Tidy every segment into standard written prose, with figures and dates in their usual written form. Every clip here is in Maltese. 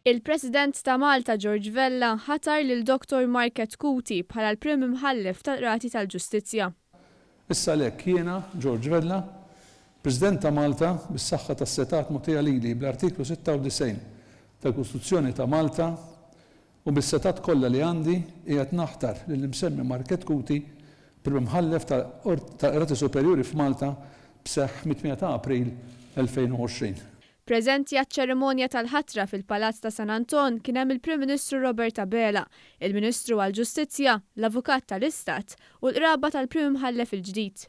Il-President ta' Malta George Vella ħatar lil Dr. Market Kuti bħala l-Prim Imħallef tal-Qrati tal-Ġustizzja. Issa lek jiena, George Vella, President ta' Malta bis-saħħa tas-setat mutija lili bl-artiklu 96 tal-Kostituzzjoni ta' Malta u bis-setat kollha li għandi qiegħed naħtar lill-imsemmi Market Kuti Prim Imħallef tal-Qrati Superjuri f'Malta b'seħħ mit-8 ta' April 2020. Preżenti għaċ-ċerimonja tal-ħatra fil-Palazz ta' San Anton kien hemm il-Prim Ministru Robert Abela, il-Ministru għall-Ġustizzja, l-Avukat tal-Istat u l-qraba tal-Prim Imħallef il-ġdid.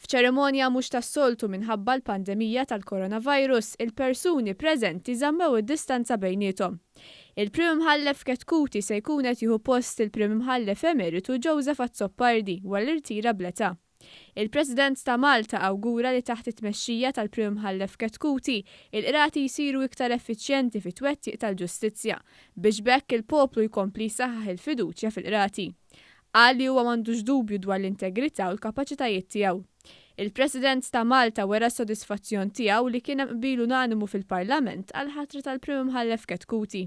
F'ċerimonja mhux tas-soltu minħabba l-pandemija tal-coronavirus, il-persuni preżenti żammew id-distanza bejniethom. Il-Prim Imħallef Ketkuti se jkun qed jieħu post il-Prim Imħallef Emeritu Joseph Azzoppardi wara l-irtira bl-età. Il-President ta' Malta awgura li taħt it-tmexxija tal-Prim Imħallef Ketkuti il-qrati jsiru iktar effiċjenti fit-twettiq tal-ġustizzja biex bekk il-poplu jkompli jsaħħaħ il-fiduċja fil-qrati. Qal li huwa m'għandux dubju dwar l-integrità u l-kapaċitajiet tiegħu. Il-President ta' Malta wera s-sodisfazzjon tiegħu li kien hemm qbil unanimu fil-Parlament għal ħatra tal-Prim Imħallef Ketkuti.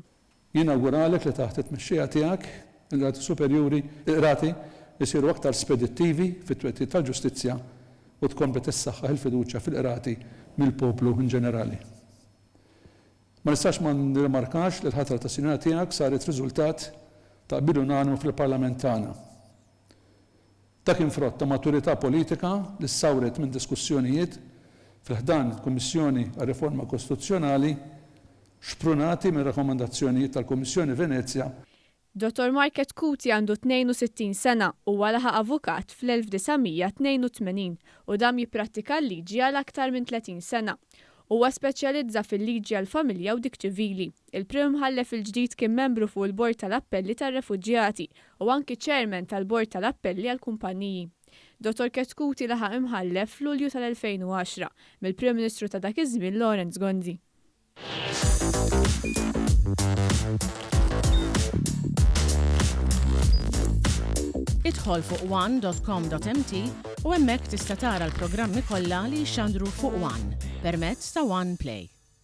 Jien awguralek li taħt it-tmexxija tiegħek il-Qrati Superjuri il-qrati jisiru aktar spedittivi fit-twettiq tal-ġustizzja u tkompli tissaħħaħ il-fiduċja fil-qrati mill-poplu in ġenerali. Ma nistax ma nirrimarkax li l-ħatra tas-sinjora tiegħek saret riżultat ta' qbil unanimu fil-Parlament tagħna. Ta' kien frott ta' maturità politika li ssawret minn diskussjonijiet fil-ħdan Kummissjoni għar-Riforma Kostituzzjonali xprunati minn rakkomandazzjonijiet tal-Kummissjoni Venezja. Dr. Market Kuti għandu 62 sena u laħaq avukat fl-1982 u dam jipprattika l-liġi għal aktar minn 30 sena. Huwa speċjalizza fil-liġi għall-familja u dik ċivili. Il-Prim Imħallef il-ġdid kien membru fuq il-Bord tal-Appelli tar-Refuġjati u anki chairman tal-Bord tal-Appelli għall-Kumpaniji. Dr. Ketkuti laħaq imħallef f'Lulju tal-2010 mill-Prim Ministru ta' dak iż-żmien Lawrence Gondi. Idħol fuq one.com.mt u hemmhekk tista' tara l-programmi kollha li jxandru fuq One permezz ta' One Play.